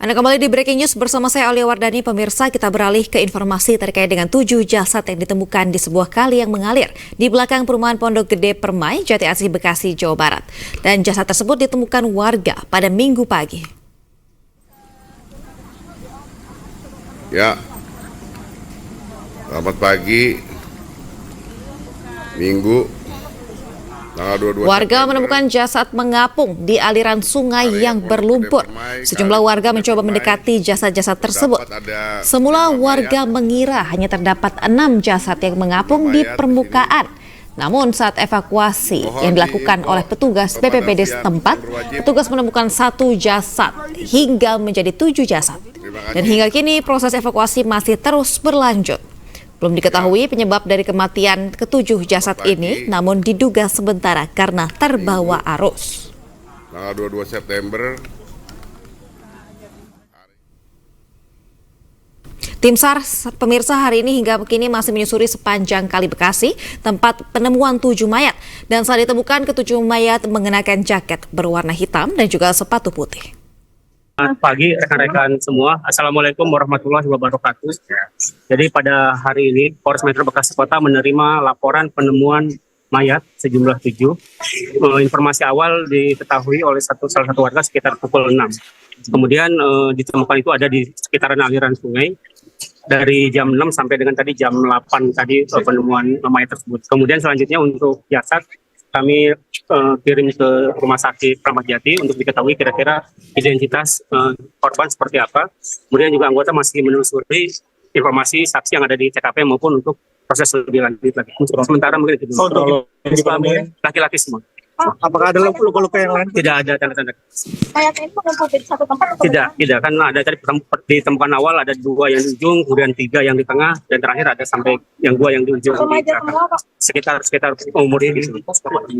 Anda kembali di Breaking News bersama saya Aulia Wardani. Pemirsa, kita beralih ke informasi terkait dengan 7 jasad yang ditemukan di sebuah kali yang mengalir di belakang perumahan Pondok Gede Permai, Jati Asih, Bekasi, Jawa Barat. Dan jasad tersebut ditemukan warga pada Minggu pagi. Ya, selamat pagi, Minggu. Warga menemukan jasad mengapung di aliran sungai yang berlumpur. Sejumlah warga mencoba mendekati jasad-jasad tersebut. Semula warga mengira hanya terdapat 6 jasad yang mengapung di permukaan. Namun saat evakuasi yang dilakukan oleh petugas BPBD setempat, petugas menemukan 1 jasad hingga menjadi 7 jasad. Dan hingga kini proses evakuasi masih terus berlanjut. Belum diketahui penyebab dari kematian ke-7 jasad ini, namun diduga sementara karena terbawa arus. Tanggal 22 September. Tim SAR pemirsa hari ini hingga kini masih menyusuri sepanjang Kali Bekasi, tempat penemuan 7 mayat. Dan saat ditemukan ke-7 mayat mengenakan jaket berwarna hitam dan juga sepatu putih. Selamat pagi rekan-rekan semua. Assalamualaikum warahmatullahi wabarakatuh. Jadi pada hari ini Polres Metro Bekasi Kota menerima laporan penemuan mayat sejumlah 7. Informasi awal diketahui oleh salah satu warga sekitar pukul 6. Kemudian ditemukan itu ada di sekitaran aliran sungai dari jam 6 sampai dengan tadi jam 8 tadi penemuan mayat tersebut. Kemudian selanjutnya untuk jasad kami kirim ke Rumah Sakit Kramat Jati untuk diketahui kira-kira identitas korban seperti apa. Kemudian juga anggota masih menelusuri informasi saksi yang ada di TKP maupun untuk proses lebih lanjut lagi. Sementara mungkin itu laki-laki semua. Apakah ada luka-luka yang lain? Tidak ada tanda-tanda. Mayatnya itu mengumpul di satu tempat? Tidak. Kan ada tadi ditemukan awal ada 2 yang di ujung, kemudian 3 yang di tengah, dan terakhir ada sampai yang 2 yang di ujung. Remaja semua, Pak? Sekitar umur ini.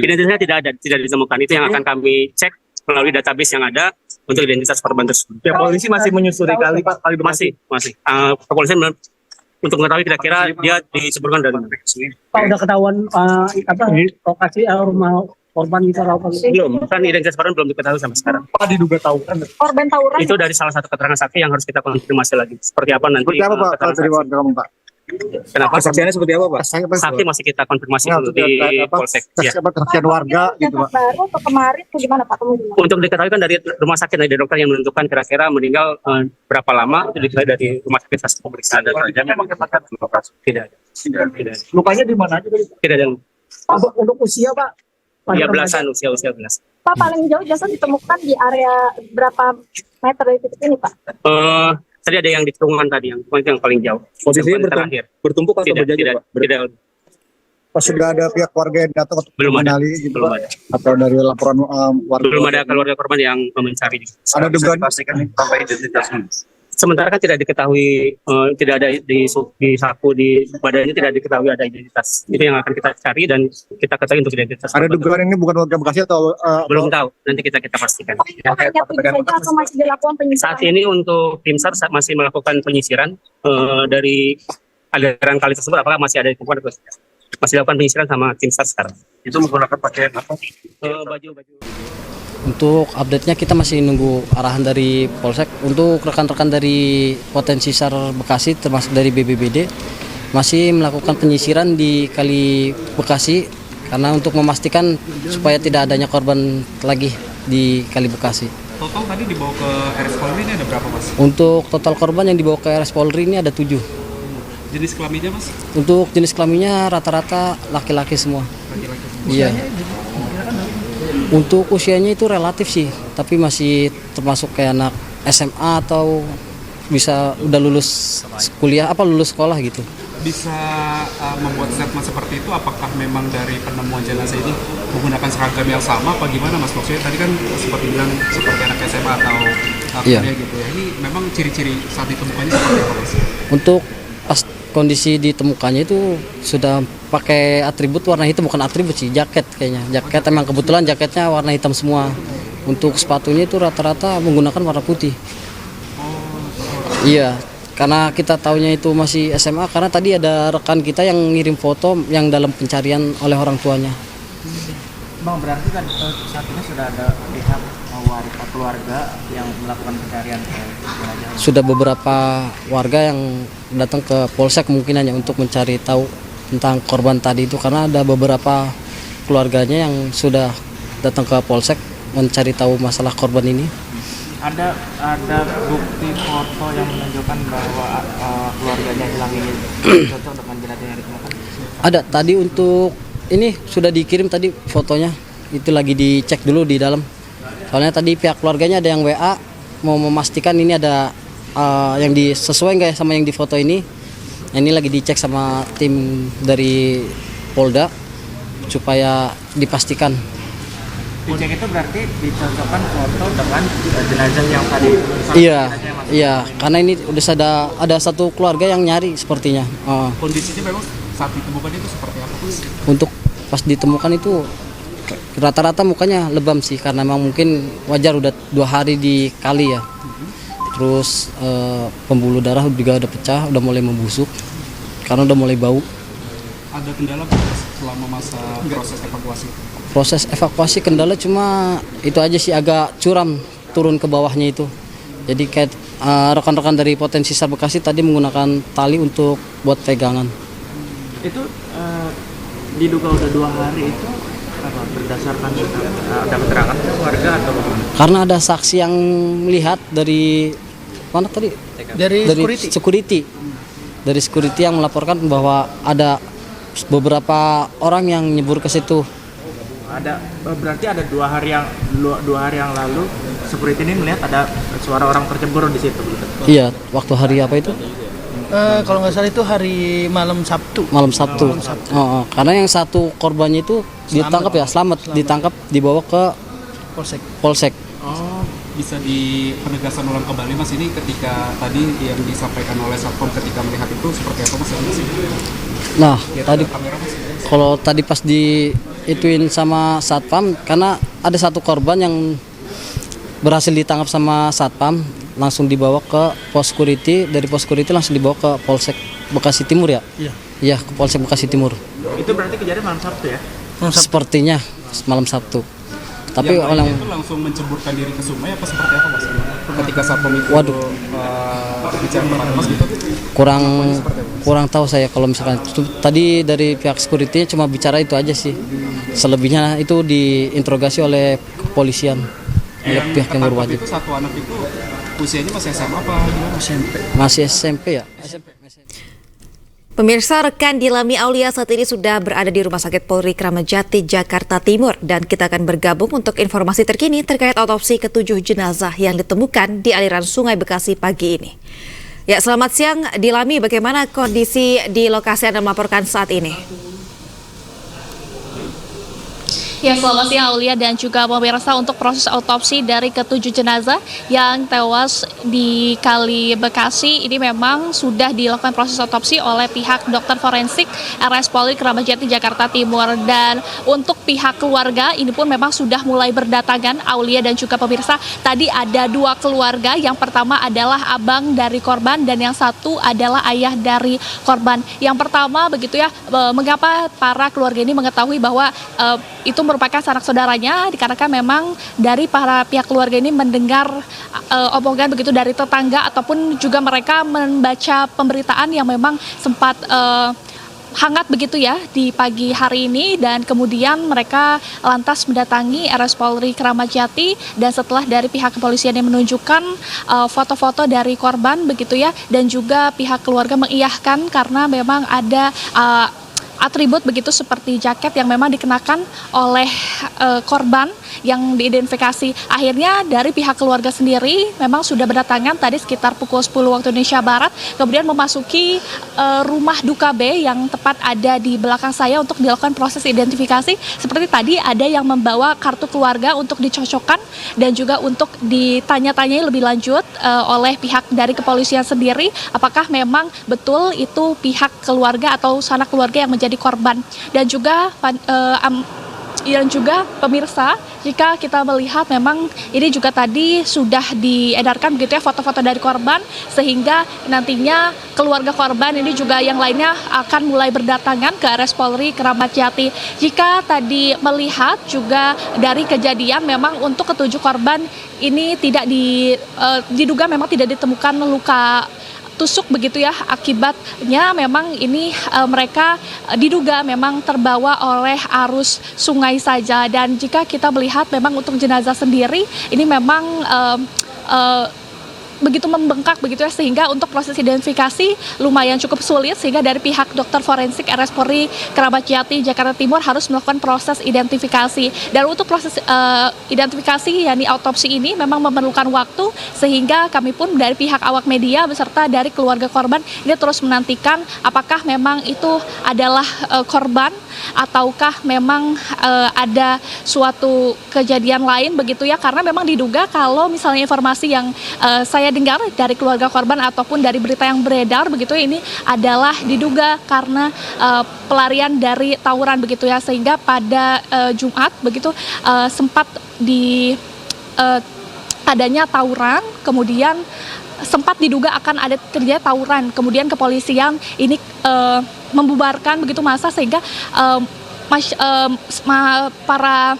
Identitasnya tidak ditemukan. Itu yang akan kami cek melalui database yang ada untuk identitas korban tersebut. Ya, polisi masih menyusuri kali, Pak. Masih. Kepolisian untuk mengetahui kira-kira dia disebutkan dari mana. Pak, udah ketahuan lokasi rumah korban itu apa? Belum, kan identitas korban belum diketahui sampai sekarang. Pak diduga tawuran. Korban tawuran? Itu dari salah satu keterangan saksi yang harus kita konfirmasi lagi. Seperti apa nanti? Seperti apa, Pak? Kalau dari warga kamu, Pak? Kenapa? Kesaksiannya seperti apa, Pak? Saksi masih kita konfirmasi dulu di Polsek. Kesaksian warga gitu, Pak. Baru atau kemarin atau gimana, Pak? Untuk diketahui kan dari rumah sakit, dari dokter yang menentukan kira-kira meninggal berapa lama, itu diketahui dari rumah sakit hasil pemeriksaan. Memang ketangkap lokasi. Tidak. Lukanya di mana aja? Tidak ada. Untuk usia, Pak? Ya belasan, usia belas. Pak, paling jauh jasad ditemukan di area berapa meter dari titik ini, Pak? Tadi ada yang di kerungan tadi, yang paling jauh. Posisinya bertumpuk atau berjajar, Pak? Tidak. Pas sudah ada pihak warga yang datang untuk mengenali gitu, belum Pak? ada. Atau dari laporan warga? Belum ada keluarga korban yang mencari. Ada dugaan? Pastikan sampai identitasnya. Sementara kan tidak diketahui, tidak ada di saku di badannya tidak diketahui ada identitas. Itu yang akan kita cari dan kita ketahui untuk identitas. Ada dugaan ini bukan warga Bekasi atau? Belum tahu, nanti kita pastikan. Hanya saja atau masih dilakukan penyisiran? Saat ini untuk tim SAR masih melakukan penyisiran dari aliran kali tersebut. Apakah masih ada ditemukan? Masih dilakukan penyisiran sama tim SAR sekarang. Itu menggunakan pakaian apa? Baju. Untuk update-nya kita masih nunggu arahan dari Polsek. Untuk rekan-rekan dari Potensi SAR Bekasi termasuk dari BPBD masih melakukan penyisiran di Kali Bekasi karena untuk memastikan supaya tidak adanya korban lagi di Kali Bekasi. Total tadi dibawa ke RS Polri ini ada berapa, Mas? Untuk total korban yang dibawa ke RS Polri ini ada 7. Jenis kelaminnya, Mas? Untuk jenis kelaminnya rata-rata laki-laki semua. Laki-laki. Iya. Untuk usianya itu relatif sih, tapi masih termasuk kayak anak SMA atau bisa udah lulus kuliah lulus sekolah gitu. Bisa membuat statement seperti itu, apakah memang dari penemuan jenazah ini menggunakan seragam yang sama apa gimana, Mas? Maksudnya tadi kan seperti bilang seperti anak SMA atau kuliah gitu ya. Ini memang ciri-ciri saat ditemukannya seperti apa, Mas? Untuk pas kondisi ditemukannya itu sudah pakai atribut warna hitam, bukan atribut sih, jaket kayaknya. Jaket emang kebetulan jaketnya warna hitam semua. Untuk sepatunya itu rata-rata menggunakan warna putih. Iya, karena kita taunya itu masih SMA karena tadi ada rekan kita yang ngirim foto yang dalam pencarian oleh orang tuanya. Bang, berarti kan saat ini sudah ada pihak waris atau keluarga yang melakukan pencarian ke jenazah? Sudah beberapa warga yang datang ke polsek mungkin hanya untuk mencari tahu tentang korban tadi itu, karena ada beberapa keluarganya yang sudah datang ke polsek mencari tahu masalah korban ini. Ada bukti foto yang menunjukkan bahwa keluarganya hilang ini cocok dengan jenazah yang ditemukan? Ada, tadi untuk ini sudah dikirim tadi fotonya, itu lagi dicek dulu di dalam. Soalnya tadi pihak keluarganya ada yang WA mau memastikan ini ada yang sesuai nggak ya sama yang di foto ini. Ini lagi dicek sama tim dari Polda supaya dipastikan. Dicek itu berarti dicocokkan foto dengan jenazah yang tadi. Iya, karena ini udah ada satu keluarga yang nyari sepertinya. Kondisinya memang saat ditemukan itu seperti apa? Untuk pas ditemukan itu rata-rata mukanya lebam sih, karena memang mungkin wajar udah 2 hari di kali ya. Terus pembuluh darah juga udah pecah, udah mulai membusuk karena udah mulai bau. Ada kendala selama masa proses evakuasi? Proses evakuasi kendala cuma itu aja sih, agak curam turun ke bawahnya itu. Jadi kayak rekan-rekan dari Potensi SAR Bekasi tadi menggunakan tali untuk buat pegangan. Itu diduga udah 2 hari itu apa, berdasarkan ada keterangan warga atau bagaimana? Karena ada saksi yang melihat dari mana tadi? Dari security. Dari security yang melaporkan bahwa ada beberapa orang yang nyebur ke situ. Berarti ada 2 hari yang lalu security ini melihat ada suara orang tercebur di situ. Iya, waktu hari apa itu? Kalau nggak salah itu hari malam Sabtu. Malam Sabtu. Karena yang satu korbannya itu ditangkap ya, selamat ditangkap, dibawa ke Polsek. Oh, bisa di penegasan ulang kembali Mas, ini ketika tadi yang disampaikan oleh Satpam ketika melihat itu seperti apa Mas? Nah, tadi kalau tadi pas diituin sama Satpam, karena ada satu korban yang berhasil ditangkap sama Satpam, langsung dibawa ke pos security, dari pos security langsung dibawa ke Polsek Bekasi Timur ya? Iya, ke Polsek Bekasi Timur. Itu berarti kejadian malam Sabtu ya? Sepertinya malam Sabtu. Tapi orang itu langsung menceburkan diri ke sungai apa seperti apa Mas? Ketika Satpam itu bicara kepada Mas gitu? Kurang tahu saya kalau misalkan tadi dari pihak security cuma bicara itu aja sih. Selebihnya itu diinterogasi oleh kepolisian. Oleh pihak yang berwajib. Itu satu anak itu usianya masih SMA apa SMP? Masih SMP ya. Pemirsa, rekan Dilami Aulia saat ini sudah berada di Rumah Sakit Polri Kramat Jati, Jakarta Timur, dan kita akan bergabung untuk informasi terkini terkait otopsi ke-7 jenazah yang ditemukan di aliran Sungai Bekasi pagi ini. Ya, selamat siang Dilami, bagaimana kondisi di lokasi Anda melaporkan saat ini? Ya, selamat siang Aulia dan juga pemirsa. Untuk proses otopsi dari ke-7 jenazah yang tewas di Kali Bekasi ini memang sudah dilakukan proses otopsi oleh pihak dokter forensik RS Polri Kramat Jati Jakarta Timur, dan untuk pihak keluarga ini pun memang sudah mulai berdatangan Aulia dan juga pemirsa. Tadi ada 2 keluarga, yang pertama adalah abang dari korban dan yang satu adalah ayah dari korban. Yang pertama begitu ya, mengapa para keluarga ini mengetahui bahwa itu merupakan sanak saudaranya, dikarenakan memang dari para pihak keluarga ini mendengar omongan begitu dari tetangga ataupun juga mereka membaca pemberitaan yang memang sempat hangat begitu ya di pagi hari ini, dan kemudian mereka lantas mendatangi RS Polri Kramat Jati, dan setelah dari pihak kepolisian yang menunjukkan foto-foto dari korban begitu ya, dan juga pihak keluarga mengiyahkan karena memang ada atribut begitu seperti jaket yang memang dikenakan oleh korban yang diidentifikasi. Akhirnya dari pihak keluarga sendiri memang sudah berdatangan tadi sekitar pukul 10 waktu Indonesia Barat, kemudian memasuki rumah duka B yang tepat ada di belakang saya untuk dilakukan proses identifikasi. Seperti tadi ada yang membawa kartu keluarga untuk dicocokkan dan juga untuk ditanya-tanyai lebih lanjut oleh pihak dari kepolisian sendiri, apakah memang betul itu pihak keluarga atau sanak keluarga yang menjadi korban. Dan juga dan juga pemirsa, jika kita melihat memang ini juga tadi sudah diedarkan begitu ya foto-foto dari korban, sehingga nantinya keluarga korban ini juga yang lainnya akan mulai berdatangan ke RS Polri Kramat Jati. Jika tadi melihat juga dari kejadian memang untuk ketujuh korban ini tidak diduga memang tidak ditemukan luka tusuk begitu ya, akibatnya memang ini mereka diduga memang terbawa oleh arus sungai saja. Dan jika kita melihat memang untuk jenazah sendiri ini memang begitu membengkak begitu ya, sehingga untuk proses identifikasi lumayan cukup sulit, sehingga dari pihak dokter forensik RS Polri Kramat Jati Jakarta Timur harus melakukan proses identifikasi. Dan untuk proses identifikasi yakni autopsi ini memang memerlukan waktu, sehingga kami pun dari pihak awak media beserta dari keluarga korban ini terus menantikan apakah memang itu adalah korban ataukah memang ada suatu kejadian lain begitu ya, karena memang diduga kalau misalnya informasi yang saya dengar dari keluarga korban ataupun dari berita yang beredar begitu ya, ini adalah diduga karena pelarian dari tawuran begitu ya, sehingga pada Jumat begitu sempat adanya tawuran, kemudian sempat diduga akan ada terjadi tawuran, kemudian kepolisian ini membubarkan begitu massa, sehingga para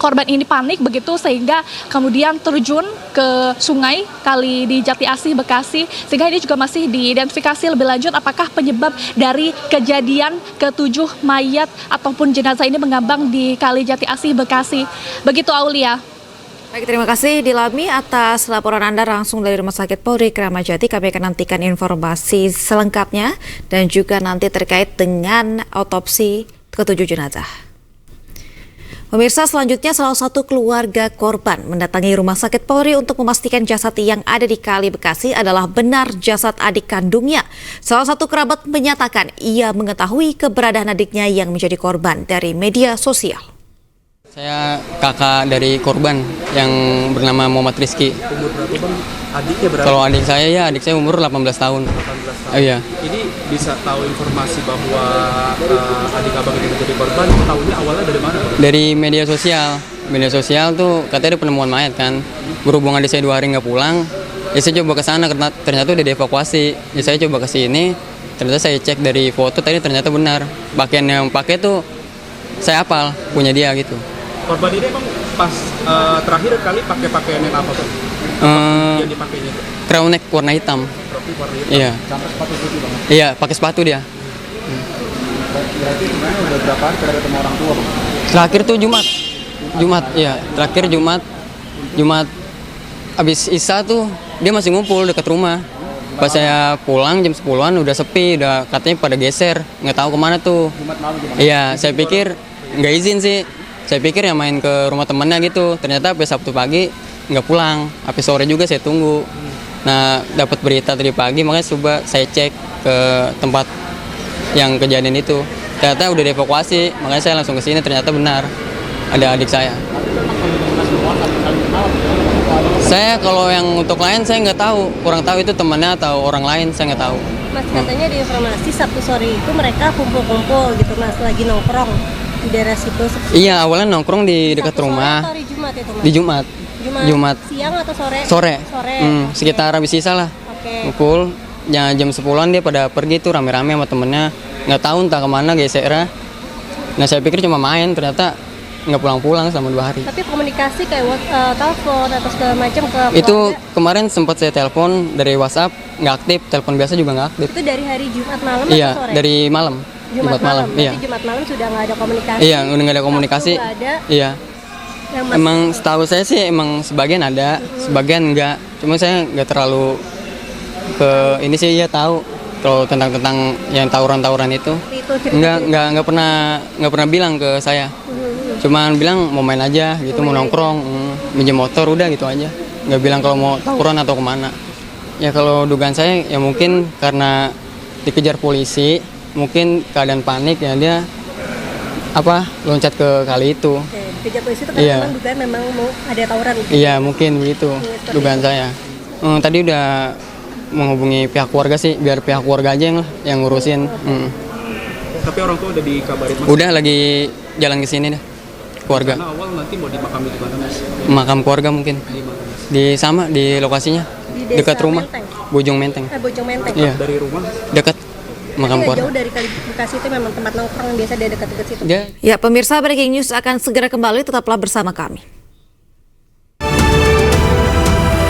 korban ini panik begitu, sehingga kemudian terjun ke sungai kali di Jati Asih Bekasi, sehingga ini juga masih diidentifikasi lebih lanjut apakah penyebab dari kejadian ketujuh mayat ataupun jenazah ini mengambang di kali Jati Asih Bekasi. Begitu Aulia. Baik, terima kasih Dilami atas laporan Anda langsung dari Rumah Sakit Polri Kramat Jati. Kami akan nantikan informasi selengkapnya dan juga nanti terkait dengan autopsi ketujuh jenazah. Pemirsa, selanjutnya salah satu keluarga korban mendatangi Rumah Sakit Polri untuk memastikan jasad yang ada di Kali Bekasi adalah benar jasad adik kandungnya. Salah satu kerabat menyatakan ia mengetahui keberadaan adiknya yang menjadi korban dari media sosial. Saya kakak dari korban yang bernama Muhammad Rizky. Umur berapa bang? Adiknya berapa? Kalau adik saya umur 18 tahun. 18 tahun. Iya. Ini bisa tahu informasi bahwa adik abang ini menjadi korban, tahunya awalnya dari mana bang? Dari media sosial. Media sosial tuh katanya ada penemuan mayat kan. Berhubung adik saya 2 hari nggak pulang, ya saya coba ke sana, ternyata udah dievakuasi. Ya saya coba ke sini, ternyata saya cek dari foto tadi ternyata benar. Pakaian yang pakai tuh saya hafal, punya dia gitu. Korban ini emang pas terakhir kali pakai pakaian yang apa bang? Yang dipakainya itu? Crown neck warna hitam. Warna hitam. Iya. Sampai sepatu putih bang? Iya, pakai sepatu dia. Berarti sebenarnya udah berapa hari tidak ketemu orang tua bang? Terakhir tuh Jumat, iya. Terakhir Jumat abis Isya tuh dia masih ngumpul dekat rumah. Pas saya pulang jam 10-an udah sepi, udah katanya pada geser, nggak tahu kemana tuh. Jumat malam gimana? Iya, saya pikir nggak izin sih. Saya pikir ya main ke rumah temennya gitu. Ternyata sampai Sabtu pagi nggak pulang. Sampai sore juga saya tunggu. Nah, dapat berita tadi pagi, makanya coba saya cek ke tempat yang kejadian itu. Ternyata udah dievakuasi, makanya saya langsung ke sini. Ternyata benar ada adik saya. Saya kalau yang untuk lain saya nggak tahu, kurang tahu itu temannya atau orang lain, saya nggak tahu. Mas, katanya di informasi Sabtu sore itu mereka kumpul-kumpul gitu Mas, lagi nongkrong di daerah situ. Iya, awalnya nongkrong di dekat Sabtu rumah. Sore atau hari Jumat itu Mas? Di Jumat. Siang atau sore? Sore. Okay. Sekitar habis sisa lah. Oke. Ngumpul. Ya, jam 10-an dia pada pergi tuh rame-rame sama temennya. Nggak tahu entah kemana gesernya. Nah, saya pikir cuma main, ternyata nggak pulang-pulang selama 2 hari. Tapi komunikasi kayak telepon atau segala macam ke Itu keluarga? kemarin sempat saya telepon dari WhatsApp, nggak aktif. Telepon biasa juga nggak aktif. Itu dari hari Jumat malam Iya, atau sore? dari malam. Jumat malam. Iya. Berarti Jumat malam sudah nggak ada komunikasi. Iya, udah nggak ada komunikasi. Sabtu nggak ada. Iya. Yang Emang setahu saya sih emang sebagian ada, sebagian enggak. Cuma saya nggak terlalu ke ini sih, ya tahu kalau tentang yang tawuran itu. Nggak pernah bilang ke saya. Cuman bilang mau main aja gitu, mau nongkrong, minjem motor udah gitu aja. Nggak bilang kalau mau tawuran atau kemana. Ya kalau dugaan saya ya mungkin karena dikejar polisi, mungkin keadaan panik ya dia loncat ke kali itu. Oke, dikejar polisi itu karena memang dugaan memang mau ada tawuran gitu. Iya, mungkin begitu dugaan saya. Tadi udah menghubungi pihak keluarga sih, biar pihak keluarga aja yang ngurusin. Tapi orang tua udah dikabarin Mas? Udah lagi jalan ke sini dah. keluarga. Karena awal nanti mau dimakami di mana Mas? Makam keluarga mungkin. Di lokasinya Di desa dekat rumah. Menteng. Bojong Menteng. Bojong Menteng. Iya. Dari rumah Dekat makam Nggak keluarga. jauh dari Kali Bekasi, itu memang tempat nongkrong yang biasa dia dekat-dekat situ. Dia Ya, pemirsa, Breaking News akan segera kembali, tetaplah bersama kami.